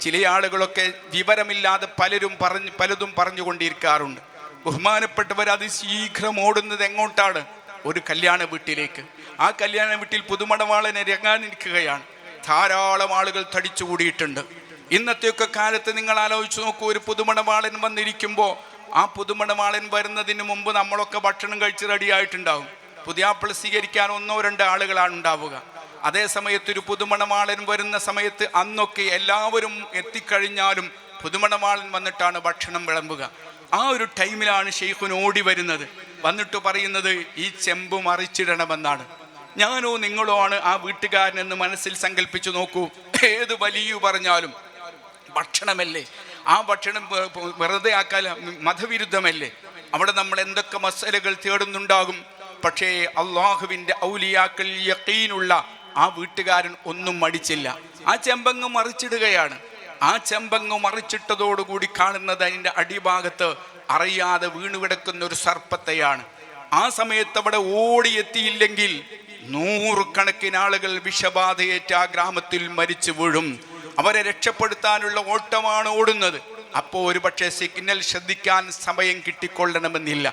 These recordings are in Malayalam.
ചില ആളുകളൊക്കെ വിവരമില്ലാതെ പലതും പറഞ്ഞുകൊണ്ടിരിക്കാറുണ്ട്. ബഹുമാനപ്പെട്ടവർ അത് ശീഘ്രം ഓടുന്നത് എങ്ങോട്ടാണ്? ഒരു കല്യാണ വീട്ടിലേക്ക്. ആ കല്യാണ വീട്ടിൽ പുതുമണവാളനെ ഇറങ്ങാനിരിക്കുകയാണ്. ധാരാളം ആളുകൾ തടിച്ചുകൂടിയിട്ടുണ്ട്. ഇന്നത്തെയൊക്കെ കാലത്ത് നിങ്ങൾ ആലോചിച്ച് നോക്കൂ, ഒരു പുതുമണവാളൻ വന്നിരിക്കുമ്പോൾ ആ പുതുമണവാളൻ വരുന്നതിന് മുമ്പ് നമ്മളൊക്കെ ഭക്ഷണം കഴിച്ച് റെഡിയായിട്ടുണ്ടാവും. പുതിയാപ്പിള സ്വീകരിക്കാൻ 1-2 ആളുകളാണ് ഉണ്ടാവുക. അതേ സമയത്ത് ഒരു പുതുമണവാളൻ വരുന്ന സമയത്ത് അന്നൊക്കെ എല്ലാവരും എത്തിക്കഴിഞ്ഞാലും പുതുമണവാളൻ വന്നിട്ടാണ് ഭക്ഷണം വിളമ്പുക. ആ ഒരു ടൈമിലാണ് ഷെയ്ഖുൻ ഓടി വരുന്നത്. വന്നിട്ട് പറയുന്നത് ഈ ചെമ്പ് മറിച്ചിടണമെന്നാണ്. ഞാനോ നിങ്ങളോ ആണ് ആ വീട്ടുകാരനെന്ന് മനസ്സിൽ സങ്കല്പിച്ചു നോക്കൂ. ഏത് വലിയ പറഞ്ഞാലും ഭക്ഷണമല്ലേ, ആ ഭക്ഷണം വെറുതെ ആക്കാൻ മതവിരുദ്ധമല്ലേ? അവിടെ നമ്മൾ എന്തൊക്കെ മസലകൾ തേടുന്നുണ്ടാകും. പക്ഷേ അള്ളാഹുവിൻ്റെ ഔലിയാക്കൾ യഖീനുള്ള ആ വീട്ടുകാരൻ ഒന്നും മടിച്ചില്ല. ആ ചെമ്പങ്ങ് മറിച്ചിടുകയാണ്. ആ ചെമ്പങ്ങ് മറിച്ചിട്ടതോടുകൂടി കാണുന്നത് അതിൻ്റെ അടിഭാഗത്ത് അറിയാതെ വീണുകിടക്കുന്ന ഒരു സർപ്പത്തെയാണ്. ആ സമയത്ത് അവിടെ ഓടിയെത്തിയില്ലെങ്കിൽ 100 കണക്കിന് ആളുകൾ വിഷബാധയേറ്റ് ആ ഗ്രാമത്തിൽ മരിച്ചു വീഴും. അവരെ രക്ഷപ്പെടുത്താനുള്ള ഓട്ടമാണ് ഓടുന്നത്. അപ്പോൾ ഒരു പക്ഷേ സിഗ്നൽ ശ്രദ്ധിക്കാൻ സമയം കിട്ടിക്കൊള്ളണമെന്നില്ല.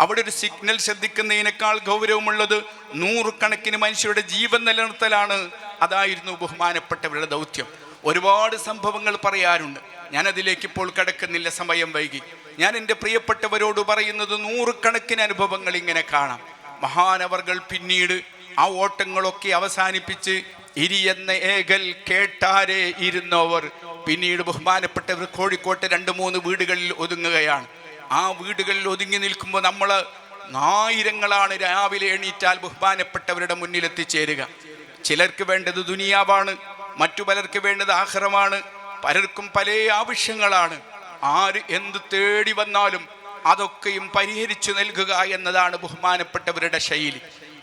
അവിടെ ഒരു സിഗ്നൽ ശ്രദ്ധിക്കുന്നതിനേക്കാൾ ഗൗരവമുള്ളത് 100 കണക്കിന് മനുഷ്യരുടെ ജീവൻ നിലനിർത്തലാണ്. അതായിരുന്നു ബഹുമാനപ്പെട്ടവരുടെ ദൗത്യം. ഒരുപാട് സംഭവങ്ങൾ പറയാറുണ്ട്. ഞാനതിലേക്ക് ഇപ്പോൾ കടക്കുന്നില്ല, സമയം വൈകി. ഞാൻ എൻ്റെ പ്രിയപ്പെട്ടവരോട് പറയുന്നത് 100 കണക്കിന് അനുഭവങ്ങൾ ഇങ്ങനെ കാണാം. മഹാനവർകൾ പിന്നീട് ആ ഓട്ടങ്ങളൊക്കെ അവസാനിപ്പിച്ച് ഇരിയെന്ന ഏകൽ കേട്ടാരെ ഇരുന്നവർ പിന്നീട് ബഹുമാനപ്പെട്ടവർ കോഴിക്കോട്ടെ 2-3 വീടുകളിൽ ഒതുങ്ങുകയാണ്. ആ വീടുകളിൽ ഒതുങ്ങി നിൽക്കുമ്പോൾ നമ്മൾ ആയിരങ്ങളാണ് രാവിലെ എണീറ്റാൽ ബഹുമാനപ്പെട്ടവരുടെ മുന്നിൽ എത്തിച്ചേരുക. ചിലർക്ക് വേണ്ടത് ദുനിയാവാണ്, മറ്റു പലർക്ക് വേണ്ടത് ആഖിറമാണ്. പലർക്കും പല ആവശ്യങ്ങളാണ്. ആര് എന്ത് തേടി വന്നാലും അതൊക്കെയും പരിഹരിച്ചു നൽകുക എന്നതാണ് ബഹുമാനപ്പെട്ടവരുടെ ശൈലി.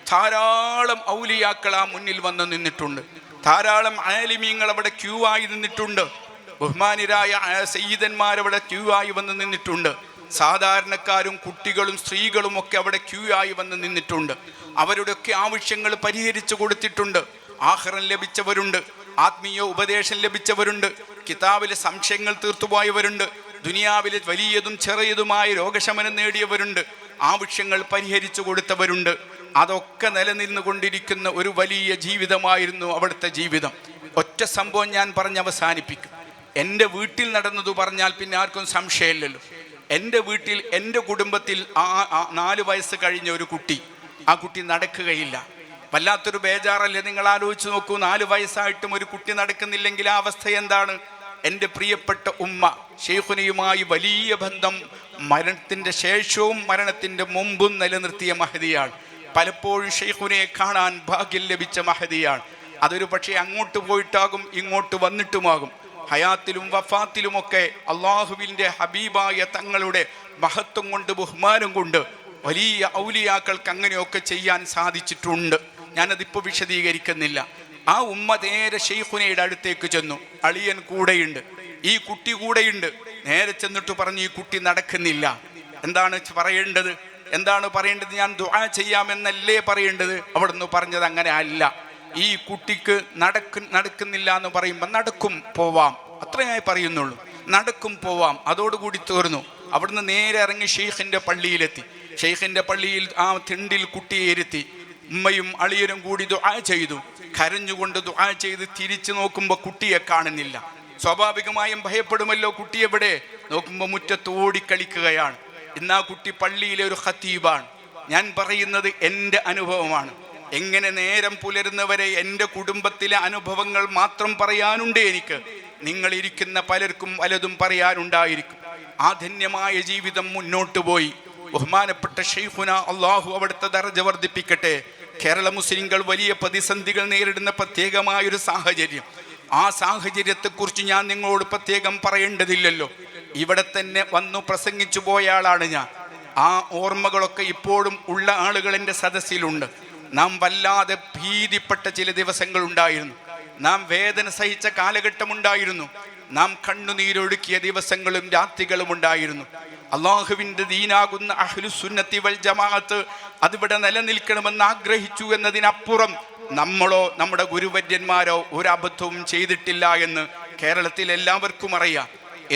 ധാരാളം ഔലിയാക്കൾ ആ മുന്നിൽ വന്ന് നിന്നിട്ടുണ്ട്. ധാരാളം ആലിമീങ്ങൾ അവിടെ ക്യൂ ആയി നിന്നിട്ടുണ്ട്. ബഹുമാനിരായ സയ്യിദന്മാരവിടെ ക്യൂ ആയി വന്ന് നിന്നിട്ടുണ്ട്. സാധാരണക്കാരും കുട്ടികളും സ്ത്രീകളും ഒക്കെ അവിടെ ക്യൂ ആയി വന്ന് നിന്നിട്ടുണ്ട്. അവരുടെയൊക്കെ ആവശ്യങ്ങൾ പരിഹരിച്ചു കൊടുത്തിട്ടുണ്ട്. ആഖിറം ലഭിച്ചവരുണ്ട്, ആത്മീയ ഉപദേശം ലഭിച്ചവരുണ്ട്, കിതാബിലെ സംശയങ്ങൾ തീർത്തുപോയവരുണ്ട്, ദുനിയാവിലെ വലിയതും ചെറിയതുമായ രോഗശമനം നേടിയവരുണ്ട്, ആവശ്യങ്ങൾ പരിഹരിച്ചു കൊടുത്തവരുണ്ട്. അതൊക്കെ നിലനിന്നുകൊണ്ടിരിക്കുന്ന ഒരു വലിയ ജീവിതമായിരുന്നു അവിടുത്തെ ജീവിതം. ഒറ്റ സംഭവം ഞാൻ പറഞ്ഞ് അവസാനിപ്പിക്കും. എൻ്റെ വീട്ടിൽ നടന്നത് പറഞ്ഞാൽ പിന്നെ ആർക്കും സംശയമില്ലല്ലോ. എൻ്റെ വീട്ടിൽ, എൻ്റെ കുടുംബത്തിൽ 4 വയസ്സ് കഴിഞ്ഞ ഒരു കുട്ടി, ആ കുട്ടി നടക്കുകയില്ല. വല്ലാത്തൊരു ബേജാറല്ലേ? നിങ്ങൾ ആലോചിച്ച് നോക്കൂ, 4 വയസ്സായിട്ടും ഒരു കുട്ടി നടക്കുന്നില്ലെങ്കിൽ ആ അവസ്ഥ എന്താണ്? എൻ്റെ പ്രിയപ്പെട്ട ഉമ്മ ഷെയ്ഖുനയുമായി വലിയ ബന്ധം മരണത്തിൻ്റെ ശേഷവും മരണത്തിൻ്റെ മുമ്പും നിലനിർത്തിയ മഹദിയാണ്. പലപ്പോഴും ഷെയ്ഖുനയെ കാണാൻ ഭാഗ്യം ലഭിച്ച മഹദിയാണ്. അതൊരു പക്ഷേ അങ്ങോട്ട് പോയിട്ടാകും, ഇങ്ങോട്ട് വന്നിട്ടുമാകും. ഹയാത്തിലും വഫാത്തിലുമൊക്കെ അള്ളാഹുവിൻ്റെ ഹബീബായ തങ്ങളുടെ മഹത്വം കൊണ്ട്, ബഹുമാനം കൊണ്ട് വലിയ ഔലിയാക്കൾക്ക് അങ്ങനെയൊക്കെ ചെയ്യാൻ സാധിച്ചിട്ടുണ്ട്. ഞാനതിപ്പോൾ വിശദീകരിക്കുന്നില്ല. ആ ഉമ്മ നേരെ ഷെയ്ഖുനയുടെ അടുത്തേക്ക് ചെന്നു. അളിയൻ കൂടെയുണ്ട്, ഈ കുട്ടി കൂടെയുണ്ട്. നേരെ ചെന്നിട്ട് പറഞ്ഞു, ഈ കുട്ടി നടക്കുന്നില്ല, എന്താണ് പറയേണ്ടത്? ഞാൻ ദുആ ചെയ്യാമെന്നല്ലേ പറയേണ്ടത്? അവിടുന്ന് പറഞ്ഞത് അങ്ങനെ അല്ല. ഈ കുട്ടിക്ക് നടക്കുന്നില്ല എന്ന് പറയുമ്പോൾ നടക്കും പോവാം, അത്രയായി പറയുന്നുള്ളൂ. നടക്കും പോവാം, അതോടുകൂടി തീർന്നു. അവിടുന്ന് നേരെ ഇറങ്ങി ഷെയ്ഖിൻ്റെ പള്ളിയിലെത്തി. ഷെയ്ഖിൻ്റെ പള്ളിയിൽ ആ തിണ്ടിൽ കുട്ടിയെ ഇരുത്തി. ഉമ്മയും അളിയനും കൂടി ദുആ ചെയ്തു. കരഞ്ഞുകൊണ്ട് ദുആ ചെയ്ത് തിരിച്ചു നോക്കുമ്പോൾ കുട്ടിയെ കാണുന്നില്ല. സ്വാഭാവികമായും ഭയപ്പെടുമല്ലോ, കുട്ടി എവിടെ? നോക്കുമ്പോൾ മുറ്റത്തോടി കളിക്കുകയാണ്. ഇന്ന് ആ കുട്ടി പള്ളിയിലെ ഒരു ഖതീബാണ്. ഞാൻ പറയുന്നത് എൻ്റെ അനുഭവമാണ്. എങ്ങനെ നേരം പുലരുന്നവരെ എൻ്റെ കുടുംബത്തിലെ അനുഭവങ്ങൾ മാത്രം പറയാനുണ്ട് എനിക്ക്. നിങ്ങളിരിക്കുന്ന പലർക്കും പലതും പറയാനുണ്ടായിരിക്കും. ആ ധന്യമായ ജീവിതം മുന്നോട്ട് പോയി. ബഹുമാനപ്പെട്ട ഷെയ്ഖുന, അള്ളാഹു അവിടുത്തെ ദർജ വർദ്ധിപ്പിക്കട്ടെ. കേരള മുസ്ലിങ്ങൾ വലിയ പ്രതിസന്ധികൾ നേരിടുന്ന പ്രത്യേകമായൊരു സാഹചര്യം. ആ സാഹചര്യത്തെക്കുറിച്ച് ഞാൻ നിങ്ങളോട് പ്രത്യേകം പറയേണ്ടതില്ലല്ലോ. ഇവിടെ തന്നെ വന്നു പ്രസംഗിച്ചു പോയ ആളാണ് ഞാൻ. ആ ഓർമ്മകളൊക്കെ ഇപ്പോഴും ഉള്ള ആളുകൾ എൻ്റെ സദസ്സിലുണ്ട്. നാം വല്ലാതെ ഭീതിപ്പെട്ട ചില ദിവസങ്ങളുണ്ടായിരുന്നു. നാം വേദന സഹിച്ച കാലഘട്ടമുണ്ടായിരുന്നു. നാം കണ്ണുനീരൊഴുക്കിയ ദിവസങ്ങളും രാത്രികളും ഉണ്ടായിരുന്നു. അള്ളാഹുവിൻ്റെ ദീനാകുന്ന അഹ്ലുസുന്നത്തി വൽ ജമാഅത്ത് അതിവിടെ നിലനിൽക്കണമെന്ന് ആഗ്രഹിച്ചു എന്നതിനപ്പുറം നമ്മളോ നമ്മുടെ ഗുരുവര്യന്മാരോ ഒരു അബദ്ധവും ചെയ്തിട്ടില്ല എന്ന് കേരളത്തിൽ എല്ലാവർക്കും അറിയാം.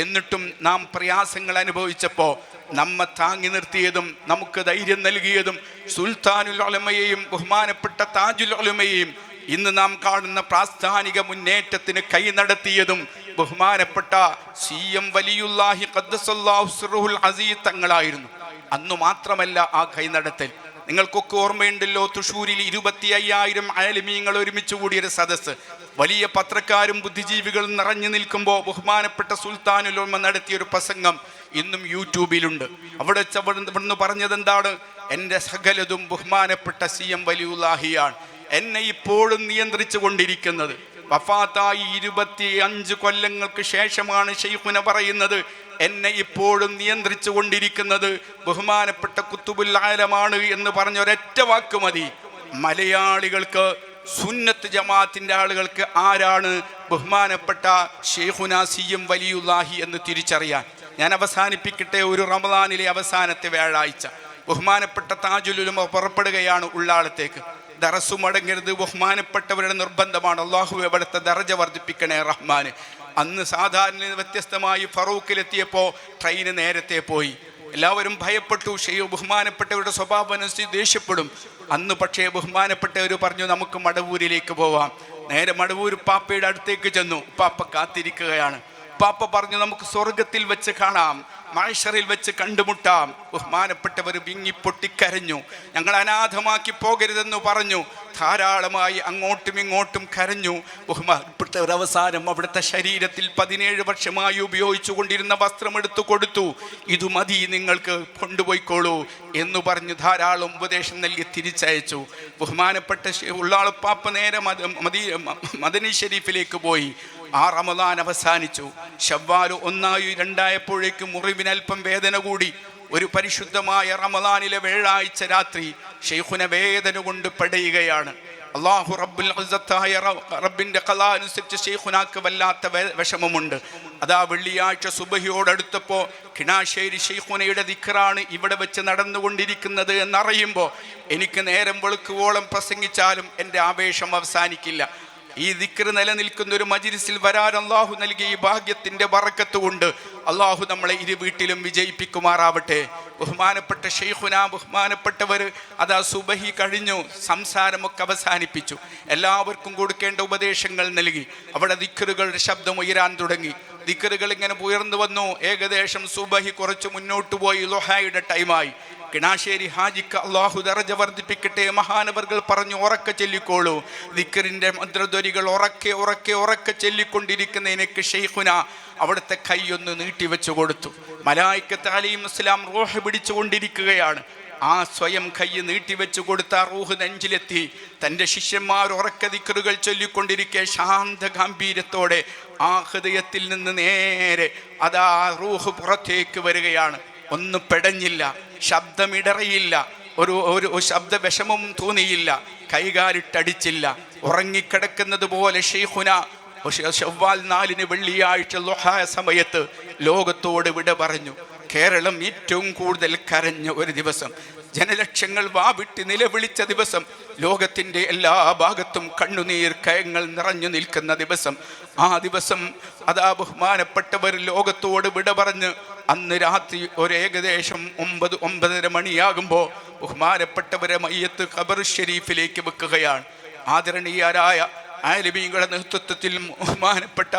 എന്നിട്ടും നാം പ്രയാസങ്ങൾ അനുഭവിച്ചപ്പോൾ നമ്മെ താങ്ങി നിർത്തിയതും നമുക്ക് ധൈര്യം നൽകിയതും സുൽത്താനുൽ ഉലമയെയും ബഹുമാനപ്പെട്ട താജുൽ ഉലമയെയും ഇന്ന് നാം കാണുന്ന പ്രാസ്ഥാനിക മുന്നേറ്റത്തിന് കൈ നടത്തിയതും ബഹുമാനപ്പെട്ട CM വലിയുല്ലാഹി ഖദ്ദസല്ലാഹു സിർറുൽ അസീസ് തങ്ങളായിരുന്നു. അന്നു മാത്രമല്ല ആ കൈ നടത്തൽ. നിങ്ങൾക്കൊക്കെ ഓർമ്മയുണ്ടല്ലോ, തൃശ്ശൂരിൽ 25,000 ആലിമീങ്ങൾ ഒരുമിച്ച് കൂടിയൊരു സദസ്സ്, വലിയ പത്രക്കാരും ബുദ്ധിജീവികളും നിറഞ്ഞു നിൽക്കുമ്പോൾ ബഹുമാനപ്പെട്ട സുൽത്താനുൽ ഉലമ നടത്തിയൊരു പ്രസംഗം ഇന്നും യൂട്യൂബിലുണ്ട്. ഇവിടുന്ന് പറഞ്ഞത് എന്താണ്? എൻ്റെ സകലതും ബഹുമാനപ്പെട്ട CM വലിയുല്ലാഹിയാണ് എന്നെ ഇപ്പോഴും നിയന്ത്രിച്ചു കൊണ്ടിരിക്കുന്നത്. വഫാത്തായി 25 കൊല്ലങ്ങൾക്ക് ശേഷമാണ് ശൈഖുന പറയുന്നത്, എന്നെ ഇപ്പോഴും നിയന്ത്രിച്ചു കൊണ്ടിരിക്കുന്നത് ബഹുമാനപ്പെട്ട ഖുതുബുൽ ആലമാണ് എന്ന് പറഞ്ഞ ഒരൊറ്റ വാക്ക് മതി മലയാളികൾക്ക്, സുന്നത്ത് ജമാഅത്തിന്റെ ആളുകൾക്ക് ആരാണ് ബഹുമാനപ്പെട്ട ശൈഖുന CM വലിയുല്ലാഹി എന്ന് തിരിച്ചറിയാൻ. ഞാൻ അവസാനിപ്പിക്കട്ടെ. ഒരു റമദാനിലെ അവസാനത്തെ വ്യാഴാഴ്ച ബഹുമാനപ്പെട്ട താജുൽ ഉലമ പുറപ്പെടുകയാണ് ഉള്ളാളത്തേക്ക്. ദറസു മടങ്ങരുത്, ബഹുമാനപ്പെട്ടവരുടെ നിർബന്ധമാണ്. അള്ളാഹു എവിടുത്തെ ദറജ വർദ്ധിപ്പിക്കണേ റഹ്മാന്. അന്ന് സാധാരണ വ്യത്യസ്തമായി ഫറൂഖിലെത്തിയപ്പോൾ ട്രെയിന് നേരത്തെ പോയി. എല്ലാവരും ഭയപ്പെട്ടു. ബഹുമാനപ്പെട്ടവരുടെ സ്വഭാവം അനുസരിച്ച് ദേഷ്യപ്പെടും. അന്ന് പക്ഷേ ബഹുമാനപ്പെട്ടവർ പറഞ്ഞു, നമുക്ക് മടവൂരിലേക്ക് പോവാം. നേരെ മടവൂർ പാപ്പയുടെ അടുത്തേക്ക് ചെന്നു. പാപ്പ കാത്തിരിക്കുകയാണ്. പാപ്പ പറഞ്ഞു, നമുക്ക് സ്വർഗത്തിൽ വെച്ച് കാണാം, മഹ്ശറിൽ വെച്ച് കണ്ടുമുട്ടാം. ബഹുമാനപ്പെട്ടവർ വിങ്ങിപ്പൊട്ടിക്കരഞ്ഞു. ഞങ്ങൾ അനാഥമാക്കി പോകരുതെന്ന് പറഞ്ഞു. ധാരാളമായി അങ്ങോട്ടും ഇങ്ങോട്ടും കരഞ്ഞു. ബഹുമാനപ്പെട്ടവർ അവസാനം അവിടുത്തെ ശരീരത്തിൽ 17 വർഷമായി ഉപയോഗിച്ചു കൊണ്ടിരുന്ന വസ്ത്രം എടുത്തു കൊടുത്തു. ഇത് മതി, നിങ്ങൾക്ക് കൊണ്ടുപോയിക്കോളൂ എന്ന് പറഞ്ഞ് ധാരാളം ഉപദേശം നൽകി തിരിച്ചയച്ചു. ബഹുമാനപ്പെട്ട ഉള്ളാളപ്പാപ്പ നേരെ മദനി ഷരീഫിലേക്ക് പോയി. ആ റമദാൻ അവസാനിച്ചു. ശവ്വാൽ 1 2 മുറിവിനൽപ്പം വേദന കൂടി. ഒരു പരിശുദ്ധമായ റമദാനിലെ വ്യാഴാഴ്ച രാത്രി ശൈഖുന വേദന കൊണ്ട് പടയുകയാണ്. അള്ളാഹു റബ്ബുൽ ഇസ്സത്തായ റബ്ബിൻ്റെ ഖളാ അനുസരിച്ച് ശൈഖുനാക്ക് വല്ലാത്ത വിഷമമുണ്ട്. അതാ വെള്ളിയാഴ്ച സുബഹിയോടടുത്തപ്പോൾ കിണാശ്ശേരി ശൈഖുനയുടെ ദിക്റാണ് ഇവിടെ വെച്ച് നടന്നുകൊണ്ടിരിക്കുന്നത് എന്നറിയുമ്പോൾ എനിക്ക് നേരം വെളുക്കുവോളം പ്രസംഗിച്ചാലും എൻ്റെ ആവേശം അവസാനിക്കില്ല. ഈ ദിക്ർ നിലനിൽക്കുന്ന ഒരു മജ്ലിസിൽ വരാൻ അള്ളാഹു നൽകിയ ഈ ഭാഗ്യത്തിൻ്റെ ബറക്കത്ത് കൊണ്ട് അള്ളാഹു നമ്മളെ ഇരു വീട്ടിലും വിജയിപ്പിക്കുമാറാവട്ടെ. ബഹുമാനപ്പെട്ട ശൈഖുന, ബഹുമാനപ്പെട്ടവർ അതാ സുബഹി കഴിഞ്ഞു, സംസാരമൊക്കെ അവസാനിപ്പിച്ചു. എല്ലാവർക്കും കൊടുക്കേണ്ട ഉപദേശങ്ങൾ നൽകി. അവിടെ ദിക്റുകളുടെ ശബ്ദം ഉയരാൻ തുടങ്ങി. ദിക്റുകൾ ഇങ്ങനെ ഉയർന്നു വന്നു. ഏകദേശം സുബഹി കുറച്ച് മുന്നോട്ട് പോയി. ളുഹായുടെ ടൈമായി. കിണാശ്ശേരി ഹാജിക്ക് അള്ളാഹു ദറജ വർദ്ധിപ്പിക്കട്ടെ, മഹാനവർകൾ പറഞ്ഞു, ഉറക്കെ ചൊല്ലിക്കോളൂ. ദിക്റിൻ്റെ മന്ത്രധ്വനികൾ ഉറക്കെ ചൊല്ലിക്കൊണ്ടിരിക്കുന്നതിനേക്ക് ശൈഖുന അവിടുത്തെ കൈയൊന്ന് നീട്ടിവെച്ചു കൊടുത്തു. മലായിക്കത്ത് അലൈഹിസ്സലാം റൂഹ് പിടിച്ചുകൊണ്ടിരിക്കുകയാണ്. ആ സ്വയം കൈ നീട്ടിവെച്ചു കൊടുത്ത റൂഹ് നെഞ്ചിലെത്തി. തൻ്റെ ശിഷ്യന്മാർ ഉറക്കെ ദിക്റുകൾ ചൊല്ലിക്കൊണ്ടിരിക്കെ ശാന്ത ഗാംഭീര്യത്തോടെ ആ ഹൃദയത്തിൽ നിന്ന് നേരെ അതാ റൂഹ് പുറത്തേക്ക് വരികയാണ്. ഒന്നും പെടഞ്ഞില്ല, ശബ്ദമിടറിയില്ല, ഒരു ശബ്ദ വിഷമം തോന്നിയില്ല, കൈകാലിട്ടടിച്ചില്ല. ഉറങ്ങിക്കിടക്കുന്നത് പോലെ ശൈഖുന ശവ്വാൽ 4 വെള്ളിയാഴ്ച ളുഹാ സമയത്ത് ലോകത്തോട് വിട പറഞ്ഞു. കേരളം ഏറ്റവും കൂടുതൽ കരഞ്ഞ ഒരു ദിവസം, ജനലക്ഷങ്ങൾ വാവിട്ട് നിലവിളിച്ച ദിവസം, ലോകത്തിൻ്റെ എല്ലാ ഭാഗത്തും കണ്ണുനീർ കയങ്ങൾ നിറഞ്ഞു നിൽക്കുന്ന ദിവസം. ആ ദിവസം അതാ ബഹുമാനപ്പെട്ടവർ ലോകത്തോട് വിട പറഞ്ഞ് അന്ന് രാത്രി ഏകദേശം 9-9:30 മണിയാകുമ്പോൾ ബഹുമാനപ്പെട്ടവരെ മയ്യത്ത് ഖബർ ഷരീഫിലേക്ക് വെക്കുകയാണ്. ആദരണീയരായ ആലിമീങ്ങളുടെ നേതൃത്വത്തിൽ ബഹുമാനപ്പെട്ട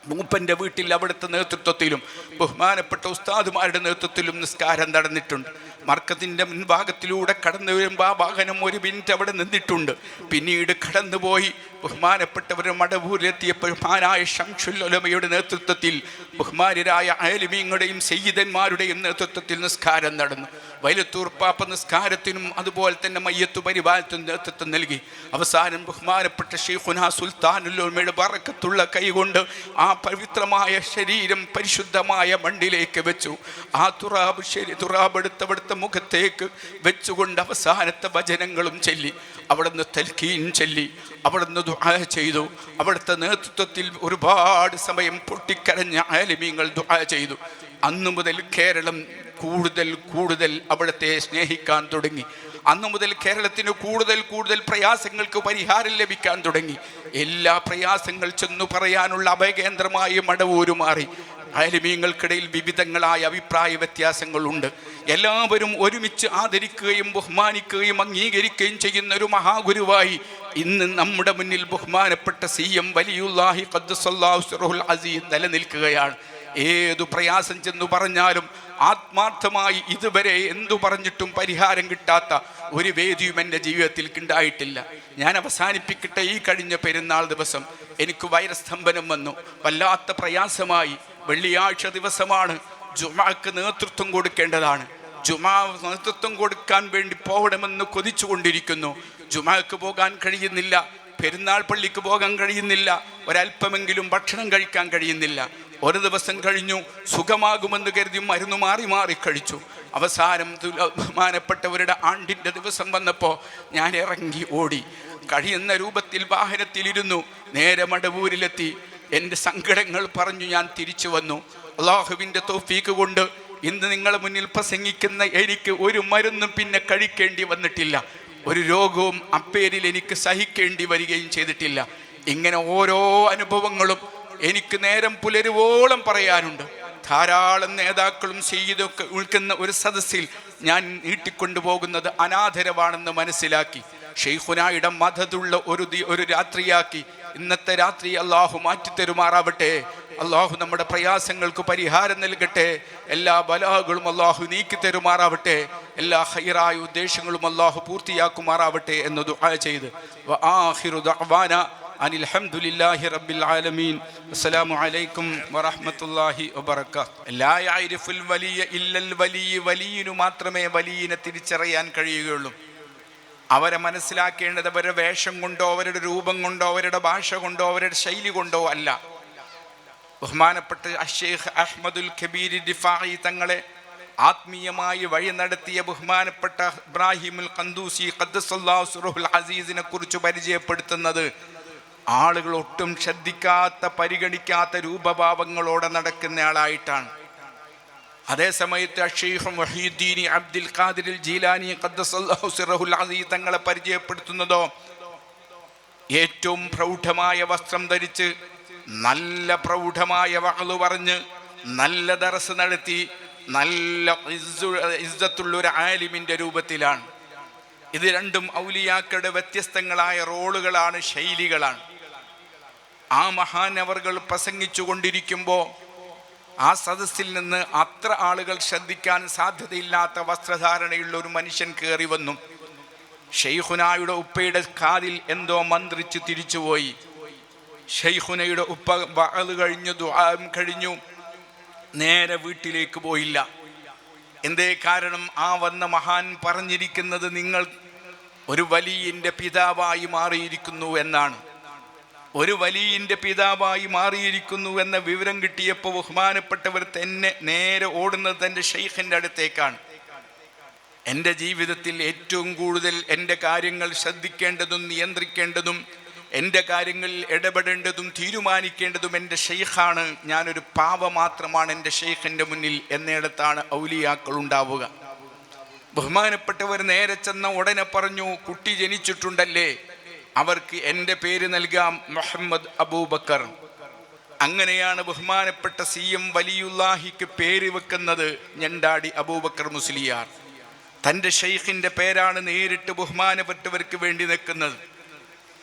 മൂപ്പൻ്റെ വീട്ടിൽ അവിടുത്തെ നേതൃത്വത്തിലും ബഹുമാനപ്പെട്ട ഉസ്താദുമാരുടെ നേതൃത്വത്തിലും നിസ്കാരം നടന്നിട്ടുണ്ട്. മർക്കത്തിൻ്റെ മുൻഭാഗത്തിലൂടെ കടന്നു വരുമ്പോൾ ആ വാഹനം 1 മിനിറ്റ് അവിടെ നിന്നിട്ടുണ്ട്. പിന്നീട് കടന്നുപോയി ബഹുമാനപ്പെട്ടവർ മടവൂരിലെത്തിയപ്പോൾ മഹാനായ ശംസുൽ ഉലമയുടെ നേതൃത്വത്തിൽ ബഹുമാനരായ ആലിമീങ്ങളുടെയും സയ്യിദന്മാരുടെയും നേതൃത്വത്തിൽ നിസ്കാരം നടന്നു. വൈലത്തൂർ പാപ്പ നിസ്കാരത്തിനും അതുപോലെ തന്നെ മയ്യത്തു പരിപാലനത്തിനും നേതൃത്വം നൽകി. അവസാനം ബഹുമാനപ്പെട്ട ശൈഖുനാ സുൽത്താനുൽ ഉലമയുടെ ബറക്കത്തുള്ള കൈകൊണ്ട് ആ പവിത്രമായ ശരീരം പരിശുദ്ധമായ മണ്ണിലേക്ക് വെച്ചു. ആ തുറാബെടുത്തവിടുത്തെ മുഖത്തേക്ക് വെച്ചുകൊണ്ട് അവസാനത്തെ വചനങ്ങളും ചൊല്ലി, അവിടുന്ന് തൽക്കീൻ ചൊല്ലി, അവിടുന്ന് ദുആ ചെയ്തു. അവിടുത്തെ നേതൃത്വത്തിൽ ഒരുപാട് സമയം പൊട്ടിക്കരഞ്ഞ ആലിമീങ്ങൾ ദുആ ചെയ്തു. അന്നു മുതൽ കേരളം കൂടുതൽ അവിടുത്തെ സ്നേഹിക്കാൻ തുടങ്ങി. അന്നു മുതൽ കേരളത്തിന് കൂടുതൽ കൂടുതൽ പ്രയാസങ്ങൾക്ക് പരിഹാരം ലഭിക്കാൻ തുടങ്ങി. എല്ലാ പ്രയാസങ്ങൾ ചെന്നു പറയാനുള്ള അഭയകേന്ദ്രമായി മടവൂര് മാറി. ആലിമീങ്ങൾക്കിടയിൽ വിവിധങ്ങളായ അഭിപ്രായ വ്യത്യാസങ്ങളുണ്ട്. എല്ലാവരും ഒരുമിച്ച് ആദരിക്കുകയും ബഹുമാനിക്കുകയും അംഗീകരിക്കുകയും ചെയ്യുന്ന ഒരു മഹാഗുരുവായി ഇന്ന് നമ്മുടെ മുന്നിൽ ബഹുമാനപ്പെട്ട CM വലിയുല്ലാഹി ഖദ്ദസല്ലാഹു സിറഹുൽ അസീസ് നിലനിൽക്കുകയാണ്. ഏതു പ്രയാസം ചെന്നു പറഞ്ഞാലും ആത്മാർത്ഥമായി ഇതുവരെ എന്തു പറഞ്ഞിട്ടും പരിഹാരം കിട്ടാത്ത ഒരു വേദിയും എൻ്റെ ജീവിതത്തിൽ ഉണ്ടായിട്ടില്ല. ഞാൻ അവസാനിപ്പിക്കട്ടെ. ഈ കഴിഞ്ഞ പെരുന്നാൾ ദിവസം എനിക്ക് വൈരസ്തംഭനം വന്നു. വല്ലാത്ത പ്രയാസമായി. വെള്ളിയാഴ്ച ദിവസമാണ്. ജുമാക്ക് നേതൃത്വം കൊടുക്കേണ്ടതാണ്. ജുമാ നേതൃത്വം കൊടുക്കാൻ വേണ്ടി പോകണമെന്ന് കൊതിച്ചു കൊണ്ടിരിക്കുന്നു. ജുമാക്ക് പോകാൻ കഴിയുന്നില്ല. പെരുന്നാൾ പള്ളിക്ക് പോകാൻ കഴിയുന്നില്ല. ഒരല്പമെങ്കിലും ഭക്ഷണം കഴിക്കാൻ കഴിയുന്നില്ല. ഒരു ദിവസം കഴിഞ്ഞു. സുഖമാകുമെന്ന് കരുതി മരുന്ന് മാറി മാറി കഴിച്ചു. അവസാനം ബഹുമാനപ്പെട്ടവരുടെ ആണ്ടിൻ്റെ ദിവസം വന്നപ്പോൾ ഞാൻ ഇറങ്ങി ഓടി. കഴിയുന്ന രൂപത്തിൽ വാഹനത്തിലിരുന്നു. നേരെ മടവൂരിലെത്തി. എൻ്റെ സങ്കടങ്ങൾ പറഞ്ഞു ഞാൻ തിരിച്ചു വന്നു. അള്ളാഹുവിൻ്റെ തൗഫീക്ക് കൊണ്ട് ഇന്ന് നിങ്ങളെ മുന്നിൽ പ്രസംഗിക്കുന്ന എനിക്ക് ഒരു മരുന്നും പിന്നെ കഴിക്കേണ്ടി വന്നിട്ടില്ല. ഒരു രോഗവും അപ്പേരിൽ എനിക്ക് സഹിക്കേണ്ടി വരികയും ചെയ്തിട്ടില്ല. ഇങ്ങനെ ഓരോ അനുഭവങ്ങളും എനിക്ക് നേരം പുലരുവോളം പറയാനുണ്ട്. ധാരാളം നേതാക്കളും ചെയ്തൊക്കെ ഉൾക്കുന്ന ഒരു സദസ്സിൽ ഞാൻ നീട്ടിക്കൊണ്ടുപോകുന്നത് അനാദരവാണെന്ന് മനസ്സിലാക്കി ഷെയ്ഖുനായുടെ മദതുള്ള ഒരു രാത്രിയാക്കി ഇന്നത്തെ രാത്രി അള്ളാഹു മാറ്റിത്തരുമാറാവട്ടെ. അള്ളാഹു നമ്മുടെ പ്രയാസങ്ങൾക്ക് പരിഹാരം നൽകട്ടെ. എല്ലാ ബലാകളും അള്ളാഹു നീക്കി തരുമാറാവട്ടെ. എല്ലാ ഹൈറായ ഉദ്ദേശങ്ങളും അള്ളാഹു പൂർത്തിയാക്കുമാറാവട്ടെ എന്ന് ദുആ ചെയ്ത് വആഖിറു ദഅവാന അനിൽ ഹംദുലില്ലാഹി റബ്ബിൽ ആലമീൻ. അസ്സലാമു അലൈക്കും വറഹ്മത്തുള്ളാഹി വബറകാതുഹു. ലാ യഅരിഫുൽ വലിയ ഇല്ലൽ വലി. വലിയനു മാത്രമേ വലിയനെ തിരിച്ചറിയാൻ കഴിയുകയുള്ളൂ. അവരെ മനസ്സിലാക്കേണ്ടത് അവരുടെ വേഷം കൊണ്ടോ അവരുടെ രൂപം കൊണ്ടോ അവരുടെ ഭാഷ കൊണ്ടോ അവരുടെ ശൈലി കൊണ്ടോ അല്ല. ബഹുമാനപ്പെട്ട അഷ്ശൈഖ് അഹ്മദുൽ കബീർ ദിഫാഇ തങ്ങളെ ആത്മീയമായി വഴി നടത്തിയ ബഹുമാനപ്പെട്ട ഇബ്രാഹിമുൽ ഖന്ദൂസി ഖദ്ദസല്ലാഹു സിറഹുൽ അസീസിനെ കുറിച്ച് പരിചയപ്പെടുത്തുന്നത് ആളുകൾ ഒട്ടും ശ്രദ്ധിക്കാത്ത പരിഗണിക്കാത്ത രൂപഭാവങ്ങളോടെ നടക്കുന്ന ആളായിട്ടാണ്. അതേ സമയത്ത് അഷ്ശൈഖ് മുഹീദ്ദീൻ അബ്ദുൽ ഖാദിർ ജീലാനി ഖദ്ദസല്ലാഹു സിറഹുൽ അസീസ് തങ്ങളെ പരിചയപ്പെടുത്തുന്നതോ ഏറ്റവും പ്രൗഢമായ വസ്ത്രം ധരിച്ച് നല്ല പ്രൗഢമായ വഅ്ള് പറഞ്ഞ് നല്ല ദർസ് നടത്തി നല്ല ഇസ്സത്തുള്ളൊരു ആലിമിൻ്റെ രൂപത്തിലാണ്. ഇത് രണ്ടും ഔലിയാക്കളുടെ വ്യത്യസ്തങ്ങളായ റോളുകളാണ്, ശൈലികളാണ്. ആ മഹാനവർകൾ പ്രസംഗിച്ചു കൊണ്ടിരിക്കുമ്പോൾ ആ സദസ്സിൽ നിന്ന് അത്ര ആളുകൾ ശ്രദ്ധിക്കാൻ സാധ്യതയില്ലാത്ത വസ്ത്രധാരണയുള്ള ഒരു മനുഷ്യൻ കയറി വന്നു. ഷെയ്ഖുനായുടെ ഉപ്പയുടെ കാതിൽ എന്തോ മന്ത്രിച്ച് തിരിച്ചുപോയി. ഷെയ്ഖുനയുടെ ഉപ്പ വഅ്ള് കഴിഞ്ഞു, ദുആം കഴിഞ്ഞു, നേരെ വീട്ടിലേക്ക് പോയില്ല. എന്തേ കാരണം? ആ വന്ന മഹാൻ പറഞ്ഞിരിക്കുന്നത് നിങ്ങൾ ഒരു വലിയൻ്റെ പിതാവായി മാറിയിരിക്കുന്നു എന്നാണ്. ഒരു വലിയൻ്റെ പിതാവായി മാറിയിരിക്കുന്നു എന്ന വിവരം കിട്ടിയപ്പോൾ ബഹുമാനപ്പെട്ടവർ തന്നെ നേരെ ഓടുന്നത് തൻ്റെ ഷെയ്ഖിൻ്റെ അടുത്തേക്കാണ്. എൻ്റെ ജീവിതത്തിൽ ഏറ്റവും കൂടുതൽ എൻ്റെ കാര്യങ്ങൾ ശ്രദ്ധിക്കേണ്ടതും നിയന്ത്രിക്കേണ്ടതും എൻ്റെ കാര്യങ്ങളിൽ ഇടപെടേണ്ടതും തീരുമാനിക്കേണ്ടതും എൻ്റെ ഷെയ്ഖാണ്. ഞാനൊരു പാവ മാത്രമാണ് എൻ്റെ ഷെയ്ഖിൻ്റെ മുന്നിൽ എന്നിടത്താണ് ഔലിയാക്കൾ ഉണ്ടാവുക. ബഹുമാനപ്പെട്ടവർ നേരെ ചെന്ന ഉടനെ പറഞ്ഞു, കുട്ടി ജനിച്ചിട്ടുണ്ടല്ലേ, അവർക്ക് എൻ്റെ പേര് നൽകാം, മുഹമ്മദ് അബൂബക്കർ. അങ്ങനെയാണ് ബഹുമാനപ്പെട്ട CM വലിയുല്ലാഹിക്ക് പേര് വെക്കുന്നത് ഞണ്ടാടി അബൂബക്കർ മുസ്ലിയാർ. തൻ്റെ ഷെയ്ഖിൻ്റെ പേരാണ് നേരിട്ട് ബഹുമാനപ്പെട്ടവർക്ക് വേണ്ടി നിൽക്കുന്നത്.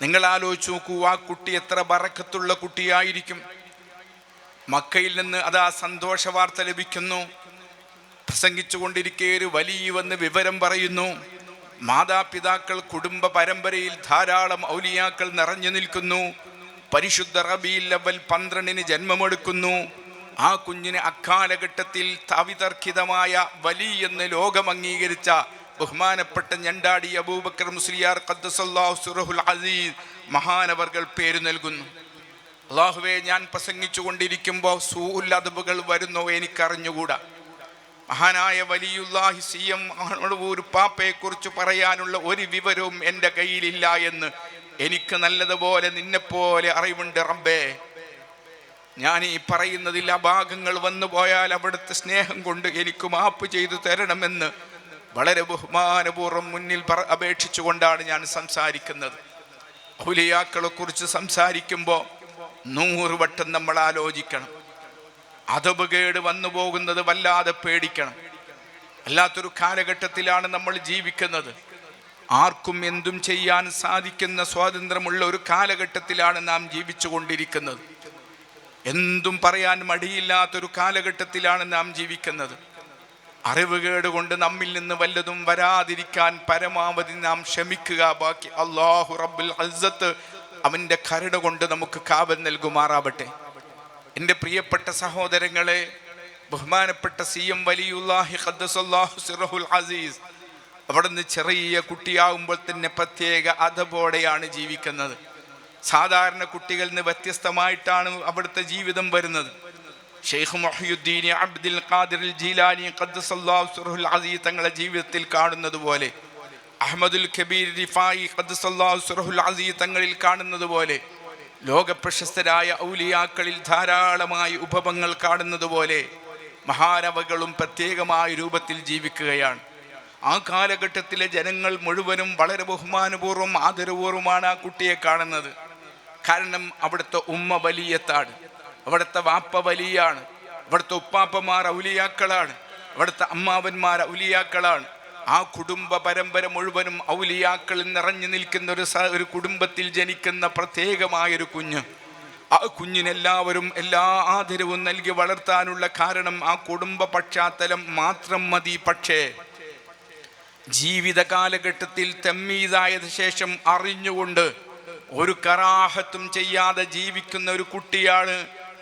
നിങ്ങൾ ആലോചിച്ച് നോക്കൂ, ആ കുട്ടി എത്ര ബറക്കത്തുള്ള കുട്ടിയായിരിക്കും. മക്കയിൽ നിന്ന് അതാ സന്തോഷ വാർത്ത ലഭിക്കുന്നു. പ്രസംഗിച്ചു കൊണ്ടിരിക്കെ ഒരു വലിയ വന്ന് വിവരം പറയുന്നു. മാതാപിതാക്കൾ കുടുംബ പരമ്പരയിൽ ധാരാളം ഔലിയാക്കൾ നിറഞ്ഞു നിൽക്കുന്നു. പരിശുദ്ധ റബീഉൽ അവ്വൽ 12-ന് ജന്മമെടുക്കുന്നു. ആ കുഞ്ഞിന് അക്കാലഘട്ടത്തിൽ അവിതർക്കിതമായ വലി എന്ന് ലോകം അംഗീകരിച്ച ബഹുമാനപ്പെട്ട ഞണ്ടാടി അബൂബക്കർ മുസ്ലിയാർ ഖദ്ദസല്ലാഹു സിറഹുൽ അസീസ് മഹാനവർകൾ പേര് നൽകുന്നു. അല്ലാഹുവേ, ഞാൻ പ്രസംഗിച്ചു കൊണ്ടിരിക്കുമ്പോൾ സൂഉൽ അദബുകൾ വരുന്നോ എനിക്കറിഞ്ഞുകൂടാ. മഹാനായ വലിയുല്ലാഹി CM ഒരു പാപ്പയെക്കുറിച്ച് പറയാനുള്ള ഒരു വിവരവും എൻ്റെ കയ്യിലില്ല എന്ന് എനിക്ക് നല്ലതുപോലെ നിന്നെപ്പോലെ അറിവുണ്ട് റബ്ബേ. ഞാൻ ഈ പറയുന്നതിൽ അഭാഗങ്ങൾ വന്നു പോയാൽ അവിടുത്തെ സ്നേഹം കൊണ്ട് എനിക്ക് മാപ്പ് ചെയ്തു തരണമെന്ന് വളരെ ബഹുമാനപൂർവ്വം മുന്നിൽ അപേക്ഷിച്ചുകൊണ്ടാണ് ഞാൻ സംസാരിക്കുന്നത്. ഔലിയാക്കളെ കുറിച്ച് സംസാരിക്കുമ്പോൾ 100 വട്ടം നമ്മൾ ആലോചിക്കണം. അദബുകേട് വന്നു പോകുന്നത് വല്ലാതെ പേടിക്കണം. അല്ലാത്തൊരു കാലഘട്ടത്തിലാണ് നമ്മൾ ജീവിക്കുന്നത്. ആർക്കും എന്തും ചെയ്യാൻ സാധിക്കുന്ന സ്വാതന്ത്ര്യമുള്ള ഒരു കാലഘട്ടത്തിലാണ് നാം ജീവിച്ചു കൊണ്ടിരിക്കുന്നത്. എന്തും പറയാൻ മടിയില്ലാത്തൊരു കാലഘട്ടത്തിലാണ് നാം ജീവിക്കുന്നത്. അറിവുകേട് കൊണ്ട് നമ്മിൽ നിന്ന് വല്ലതും വരാതിരിക്കാൻ പരമാവധി നാം ക്ഷമിക്കുക. ബാക്കി അല്ലാഹു റബ്ബുൽ ഇസ്സത്ത് അവൻ്റെ കരുണ കൊണ്ട് നമുക്ക് കാവൽ നൽകുമാറാവട്ടെ. എൻ്റെ പ്രിയപ്പെട്ട സഹോദരങ്ങളെ, ബഹുമാനപ്പെട്ട CM വലിയുല്ലാഹി ഖദ്ദസല്ലാഹു സിറഹുൽ അസീസ് അവിടുന്ന് ചെറിയ കുട്ടിയാകുമ്പോൾ തന്നെ പ്രത്യേക അദബോടെയാണ് ജീവിക്കുന്നത്. സാധാരണ കുട്ടികളിൽ നിന്ന് വ്യത്യസ്തമായിട്ടാണ് അവിടുത്തെ ജീവിതം വരുന്നത്. ഷെയ്ഖ് മുഹ്യിദ്ദീൻ അബ്ദുൽ ഖാദിർ ജീലാനി ഖദ്ദസല്ലാഹു സിറഹുൽ അസീസ് തങ്ങളുടെ ജീവിതത്തിൽ കാണുന്നത് പോലെ, അഹ്മദുൽ കബീർ റിഫായി ഖദ്ദസല്ലാഹു സിറഹുൽ അസീസ് തങ്ങളിൽ കാണുന്നത് പോലെ, ലോകപ്രശസ്തരായ ഔലിയാക്കളിൽ ധാരാളമായി ഉപമങ്ങൾ കാണുന്നത് പോലെ മഹാനവകളും പ്രത്യേകമായ രൂപത്തിൽ ജീവിക്കുകയാണ്. ആ കാലഘട്ടത്തിലെ ജനങ്ങൾ മുഴുവനും വളരെ ബഹുമാനപൂർവ്വം ആദരപൂർവ്വമാണ് ആ കുട്ടിയെ കാണുന്നത്. കാരണം അവിടുത്തെ ഉമ്മ വലിയത്താണ്, അവിടുത്തെ വാപ്പ വലിയാണ്, അവിടുത്തെ ഉപ്പാപ്പമാർ ഔലിയാക്കളാണ്, അവിടുത്തെ അമ്മാവന്മാർ ഔലിയാക്കളാണ്. ആ കുടുംബ പരമ്പര മുഴുവനും ഔലിയാക്കളിൽ നിറഞ്ഞു നിൽക്കുന്ന ഒരു കുടുംബത്തിൽ ജനിക്കുന്ന പ്രത്യേകമായൊരു കുഞ്ഞ്. ആ കുഞ്ഞിനെല്ലാവരും എല്ലാ ആദരവും നൽകി വളർത്താനുള്ള കാരണം ആ കുടുംബ പശ്ചാത്തലം മാത്രം മതി. പക്ഷേ ജീവിത കാലഘട്ടത്തിൽ തമ്മീസായതിനു ശേഷം അറിഞ്ഞുകൊണ്ട് ഒരു കറാഹത്തും ചെയ്യാതെ ജീവിക്കുന്ന ഒരു കുട്ടിയാണ്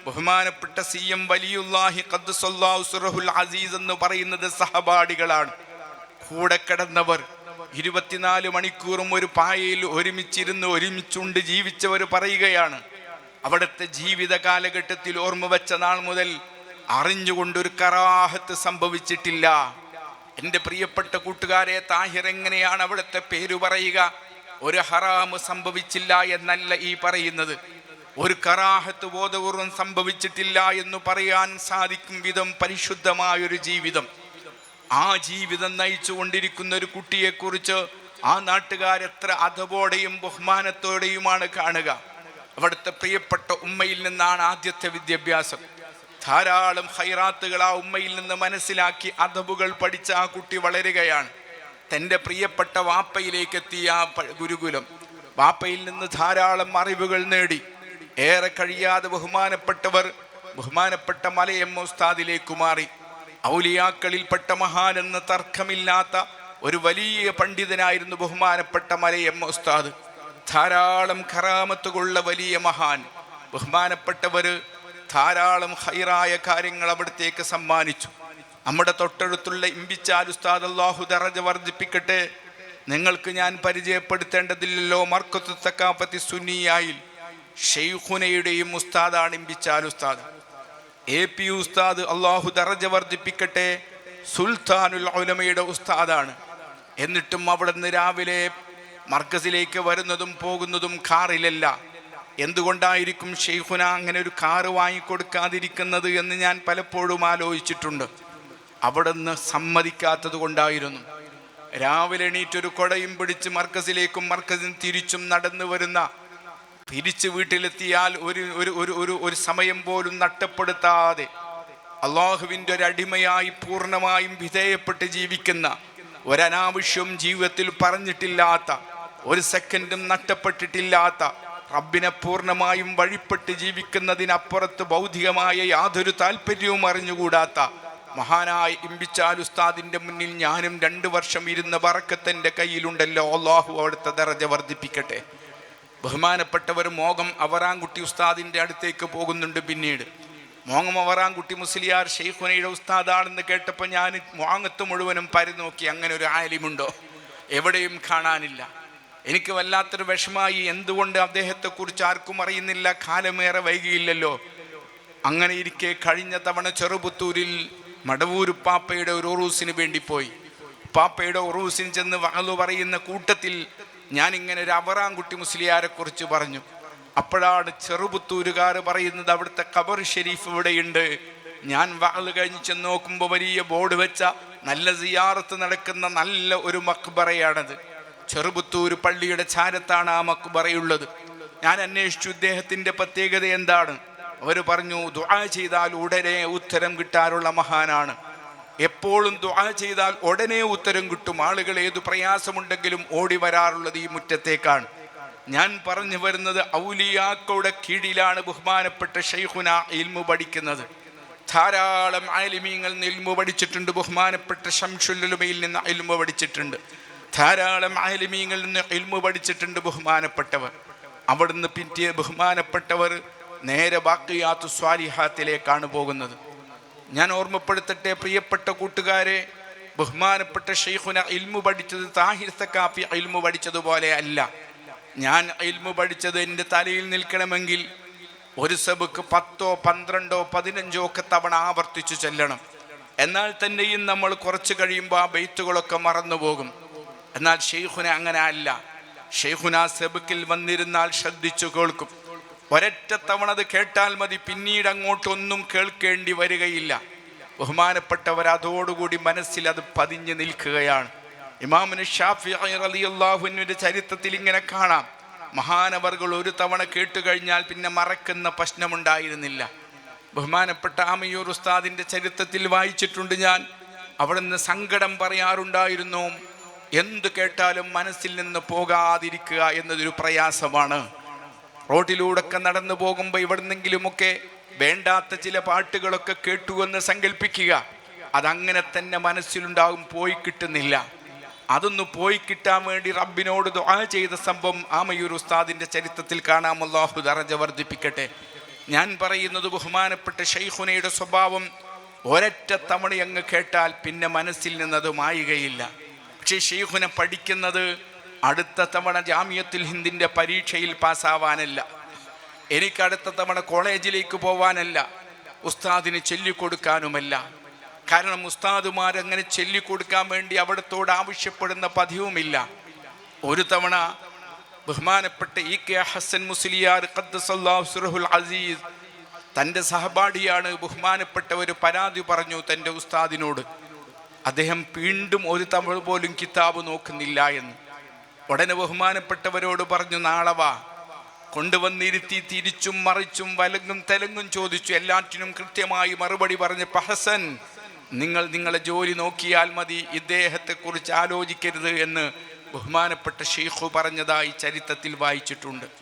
ബഹുമാനപ്പെട്ട CM വലിയുല്ലാഹി ഖദ്ദസല്ലാഹു സിറഹുൽ അസീസ് എന്ന് പറയുന്നത്. സഹപാഠികളാണ്, കൂടെ കിടന്നവർ, 24 മണിക്കൂറും ഒരു പായയിൽ ഒരുമിച്ചിരുന്ന് ഒരുമിച്ചുണ്ട് ജീവിച്ചവർ പറയുകയാണ്, അവിടുത്തെ ജീവിത കാലഘട്ടത്തിൽ ഓർമ്മ വെച്ച നാൾ മുതൽ അറിഞ്ഞുകൊണ്ടൊരു കറാഹത്ത് സംഭവിച്ചിട്ടില്ല. എൻ്റെ പ്രിയപ്പെട്ട കൂട്ടുകാരെ, താഹിർ എങ്ങനെയാണ് അവിടുത്തെ പേര് പറയുക? ഒരു ഹറാമ് സംഭവിച്ചില്ല എന്നല്ല ഈ പറയുന്നത്, ഒരു കറാഹത്ത് ബോധപൂർവം സംഭവിച്ചിട്ടില്ല എന്ന് പറയാൻ സാധിക്കും വിധം പരിശുദ്ധമായൊരു ജീവിതം. ആ ജീവിതം നയിച്ചു കൊണ്ടിരിക്കുന്ന ഒരു കുട്ടിയെക്കുറിച്ച് ആ നാട്ടുകാരെത്ര അദബോടെയും ബഹുമാനത്തോടെയുമാണ് കാണുക. അവിടുത്തെ പ്രിയപ്പെട്ട ഉമ്മയിൽ നിന്നാണ് ആദ്യത്തെ വിദ്യാഭ്യാസം. ധാരാളം ഖൈറാത്തുകൾ ആ ഉമ്മയിൽ നിന്ന് മനസ്സിലാക്കി അദബുകൾ പഠിച്ച ആ കുട്ടി വളരുകയാണ്. തൻ്റെ പ്രിയപ്പെട്ട വാപ്പയിലേക്ക് എത്തിയ ആ ഗുരുകുലം, വാപ്പയിൽ നിന്ന് ധാരാളം അറിവുകൾ നേടി. ഏറെ കഴിയാതെ ബഹുമാനപ്പെട്ട മലയമ്മ ഉസ്താദിലേക്ക് മാറി. ഔലിയാക്കളിൽപ്പെട്ട മഹാനെന്ന് തർക്കമില്ലാത്ത ഒരു വലിയ പണ്ഡിതനായിരുന്നു ബഹുമാനപ്പെട്ട മലയമ്മ ഉസ്താദ്. ധാരാളം കറാമത്തുകളുള്ള വലിയ മഹാൻ. ബഹുമാനപ്പെട്ടവർ ധാരാളം ഹൈറായ കാര്യങ്ങൾ അവിടത്തേക്ക് സമ്മാനിച്ചു. നമ്മുടെ തൊട്ടടുത്തുള്ള ഇമ്പിച്ചാൽ ഉസ്താദ്, അല്ലാഹു ദറജ വർദ്ധിപ്പിക്കട്ടെ, നിങ്ങൾക്ക് ഞാൻ പരിചയപ്പെടുത്തേണ്ടതില്ലല്ലോ, മർക്കത്തു സഖാഫത്തി സുന്നിയായിൽ ഷെയ്ഖുനയുടെയും ഉസ്താദാണ് ഇമ്പിച്ചാൽ ഉസ്താദ്. AP ഉസ്താദ്, അല്ലാഹു ദറജ വർദ്ധിപ്പിക്കട്ടെ, സുൽത്താനുൽ ഉലമയുടെ ഉസ്താദാണ്. എന്നിട്ടും അവിടെ നിന്ന് രാവിലെ മർക്കസിലേക്ക് വരുന്നതും പോകുന്നതും കാറിലല്ല. എന്തുകൊണ്ടായിരിക്കും ഷെയ്ഖുന അങ്ങനെ ഒരു കാറ് വാങ്ങിക്കൊടുക്കാതിരിക്കുന്നത് എന്ന് ഞാൻ പലപ്പോഴും ആലോചിച്ചിട്ടുണ്ട്. അവിടെ നിന്ന് സമ്മതിക്കാത്തത് കൊണ്ടായിരുന്നു. രാവിലെ എണീറ്റൊരു കൊടയും പിടിച്ച് മർക്കസിലേക്കും മർക്കസിന് തിരിച്ചും നടന്നു വരുന്ന, തിരിച്ച് വീട്ടിലെത്തിയാൽ ഒരു സമയം പോലും നഷ്ടപ്പെടുത്താതെ അള്ളാഹുവിൻ്റെ ഒരു അടിമയായി പൂർണ്ണമായും വിധേയപ്പെട്ട് ജീവിക്കുന്ന, ഒരനാവശ്യവും ജീവിതത്തിൽ പറഞ്ഞിട്ടില്ലാത്ത, ഒരു സെക്കൻഡും നഷ്ടപ്പെട്ടിട്ടില്ലാത്ത, റബ്ബിനെ പൂർണ്ണമായും വഴിപ്പെട്ട് ജീവിക്കുന്നതിനപ്പുറത്ത് ഭൗതികമായ യാതൊരു താല്പര്യവും അറിഞ്ഞുകൂടാത്ത മഹാനായ ഇമ്പിച്ചാൽ ഉസ്താദിൻ്റെ മുന്നിൽ ഞാനും 2 വർഷം ഇരുന്ന ബറക്കത്ത് എൻ്റെ കയ്യിലുണ്ടല്ലോ. അല്ലാഹു അവിടുത്തെ ദറജ വർദ്ധിപ്പിക്കട്ടെ. ബഹുമാനപ്പെട്ടവർ മോഗം അവറാൻകുട്ടി ഉസ്താദിൻ്റെ അടുത്തേക്ക് പോകുന്നുണ്ട്. പിന്നീട് മോങ്ങം അവറാൻകുട്ടി മുസ്ലിയാർ ഷെയ്ഖുനയുടെ ഉസ്താദാണെന്ന് കേട്ടപ്പോൾ ഞാൻ മോങ്ങത്ത് മുഴുവനും പരിനോക്കി. അങ്ങനെ ഒരു ആലിമുണ്ടോ? എവിടെയും കാണാനില്ല. എനിക്ക് വല്ലാത്തൊരു വിഷമായി. എന്തുകൊണ്ട് അദ്ദേഹത്തെക്കുറിച്ച് ആർക്കും അറിയുന്നില്ല, കാലമേറെ വൈകിയില്ലല്ലോ. അങ്ങനെ ഇരിക്കെ കഴിഞ്ഞ തവണ ചെറുപുത്തൂരിൽ മടവൂർ പാപ്പയുടെ ഒരു ഉറൂസിന് വേണ്ടി പോയി. പാപ്പയുടെ ഉറൂസിന് ചെന്ന് വഅള് പറയുന്ന കൂട്ടത്തിൽ ഞാനിങ്ങനെ ഒരു അവറാൻകുട്ടി മുസ്ലിയാരെ കുറിച്ച് പറഞ്ഞു. അപ്പോഴാണ് ചെറുപുത്തൂരുകാർ പറയുന്നത്, അവിടുത്തെ ഖബർ ഷെരീഫ് ഇവിടെയുണ്ട്, ഞാൻ വഅദ് കഴിഞ്ഞ് ചെന്ന് നോക്കുമ്പോൾ വലിയ ബോർഡ് വെച്ച നല്ല സിയാറത്ത് നടക്കുന്ന നല്ല ഒരു മക്ബറയാണത്. ചെറുപുത്തൂർ പള്ളിയുടെ ചാരത്താണ് ആ മക്ബറയുള്ളത്. ഞാൻ അന്വേഷിച്ചു ഇദ്ദേഹത്തിൻ്റെ പ്രത്യേകത എന്താണ്. അവർ പറഞ്ഞു ദുആ ചെയ്താൽ ഉടനെ ഉത്തരം കിട്ടാറുള്ള മഹാനാണ്. എപ്പോഴും ദുആ ചെയ്താൽ ഉടനെ ഉത്തരം കിട്ടും. ആളുകൾ ഏതു പ്രയാസമുണ്ടെങ്കിലും ഓടി വരാറുള്ളത് ഈ മുറ്റത്തേക്കാണ്. ഞാൻ പറഞ്ഞു വരുന്നത് ഔലിയാക്കളുടെ കീഴിലാണ് ബഹുമാനപ്പെട്ട ശൈഖുന ഇൽമു പഠിക്കുന്നത്. ധാരാളം ആലിമീങ്ങൾ ഇൽമു പഠിച്ചിട്ടുണ്ട്. ബഹുമാനപ്പെട്ട ശംസുൽ ഉലമയിൽ നിന്ന് ഇൽമു പഠിച്ചിട്ടുണ്ട്. ധാരാളം ആലിമീങ്ങളിൽ നിന്ന് ഇൽമു പഠിച്ചിട്ടുണ്ട് ബഹുമാനപ്പെട്ടവർ. അവിടുന്ന് പിറ്റേ ബഹുമാനപ്പെട്ടവർ നേരെ ബാഖിയാത്തു സ്വാലിഹാത്തിലേക്കാണ് പോകുന്നത്. ഞാൻ ഓർമ്മപ്പെടുത്തട്ടെ പ്രിയപ്പെട്ട കൂട്ടുകാരെ, ബഹുമാനപ്പെട്ട ശൈഖുന ഇൽമു പഠിച്ചത് താഹിർ സഖാഫി ഇൽമു പഠിച്ചതുപോലെ അല്ല. ഞാൻ ഇൽമു പഠിച്ചത് എൻ്റെ തലയിൽ നിൽക്കണമെങ്കിൽ ഒരു സബക്ക് 10, 12, 15 ഒക്കെ തവണ ആവർത്തിച്ചു ചെല്ലണം. എന്നാൽ തന്നെയും നമ്മൾ കുറച്ച് കഴിയുമ്പോൾ ആ ബെയ്ത്തുകളൊക്കെ മറന്നുപോകും. എന്നാൽ ശൈഖുന അങ്ങനെ അല്ല. ശൈഖുന സബക്കിൽ വന്നിരുന്നാൽ ശ്രദ്ധിച്ചു കേൾക്കും. ഒരൊറ്റ തവണ അത് കേട്ടാൽ മതി, പിന്നീട് അങ്ങോട്ടൊന്നും കേൾക്കേണ്ടി വരികയില്ല. ബഹുമാനപ്പെട്ടവർ അതോടുകൂടി മനസ്സിൽ അത് പതിഞ്ഞു നിൽക്കുകയാണ്. ഇമാമുന ശാഫിഈ റളിയല്ലാഹു അൻഹുവിന്റെ ചരിത്രത്തിൽ ഇങ്ങനെ കാണാം, മഹാനവർകൾ ഒരു തവണ കേട്ടു കഴിഞ്ഞാൽ പിന്നെ മറക്കുന്ന പ്രശ്നമുണ്ടായിരുന്നില്ല. ബഹുമാനപ്പെട്ട ആമയൂർ ഉസ്താദിന്റെ ചരിത്രത്തിൽ വായിച്ചിട്ടുണ്ട് ഞാൻ. അവിടുന്ന് സങ്കടം പറയാറുണ്ടായിരുന്നു, എന്ത് കേട്ടാലും മനസ്സിൽ നിന്ന് പോകാതിരിക്കുക എന്നതൊരു പ്രയാസമാണ്. റോഡിലൂടെയൊക്കെ നടന്നു പോകുമ്പോൾ എവിടെന്നെങ്കിലുമൊക്കെ വേണ്ടാത്ത ചില പാട്ടുകളൊക്കെ കേട്ടു എന്ന് സങ്കല്പിക്കുക. അതങ്ങനെ തന്നെ മനസ്സിലുണ്ടാകും, പോയി കിട്ടുന്നില്ല. അതൊന്ന് പോയി കിട്ടാൻ വേണ്ടി റബ്ബിനോട് ദുആ ചെയ്ത സംഭവം ആമയൂർ ഉസ്താദിന്റെ ചരിത്രത്തിൽ കാണാം. അല്ലാഹു ദറജ വർദ്ധിപ്പിക്കട്ടെ. ഞാൻ പറയുന്നത് ബഹുമാനപ്പെട്ട ശൈഖുനയുടെ സ്വഭാവം ഒരൊറ്റ തവണ അങ്ങ് കേട്ടാൽ പിന്നെ മനസ്സിൽ നിന്നത് മായുകയില്ല. പക്ഷേ ശൈഖുന പഠിക്കുന്നത് അടുത്ത തവണ ജാമിയത്തുൽ ഹിന്ദിൻ്റെ പരീക്ഷയിൽ പാസ്സാവാനല്ല, എനിക്ക് അടുത്ത തവണ കോളേജിലേക്ക് പോവാനല്ല, ഉസ്താദിന് ചൊല്ലിക്കൊടുക്കാനുമല്ല. കാരണം ഉസ്താദുമാരങ്ങനെ ചൊല്ലിക്കൊടുക്കാൻ വേണ്ടി അവിടത്തോട് ആവശ്യപ്പെടുന്ന പതിവുമില്ല. ഒരു തവണ ബഹുമാനപ്പെട്ട ഇ.കെ. ഹസൻ മുസ്ലിയാർ ഖദ്ദസല്ലാഹു സിർഹുൽ അസീസ് തൻ്റെ സഹപാഠിയാണ്. ബഹുമാനപ്പെട്ട ഒരു പരാതി പറഞ്ഞു തൻ്റെ ഉസ്താദിനോട്. അദ്ദേഹം വീണ്ടും ഒരു തവണ പോലും കിതാബ് നോക്കുന്നില്ല എന്ന്. ഉടനെ ബഹുമാനപ്പെട്ടവരോട് പറഞ്ഞു, നാളെ വാ. കൊണ്ടുവന്നിരുത്തി തിരിച്ചും മറിച്ചും വലങ്ങും തെലങ്ങും ചോദിച്ചു. എല്ലാറ്റിനും കൃത്യമായി മറുപടി പറഞ്ഞപ്പോൾ ഹസൻ, നിങ്ങൾ നിങ്ങളെ ജോലി നോക്കിയാൽ മതി, ഇദ്ദേഹത്തെക്കുറിച്ച് ആലോചിക്കരുത് എന്ന് ബഹുമാനപ്പെട്ട ശൈഖു പറഞ്ഞതായി ചരിത്രത്തിൽ വായിച്ചിട്ടുണ്ട്.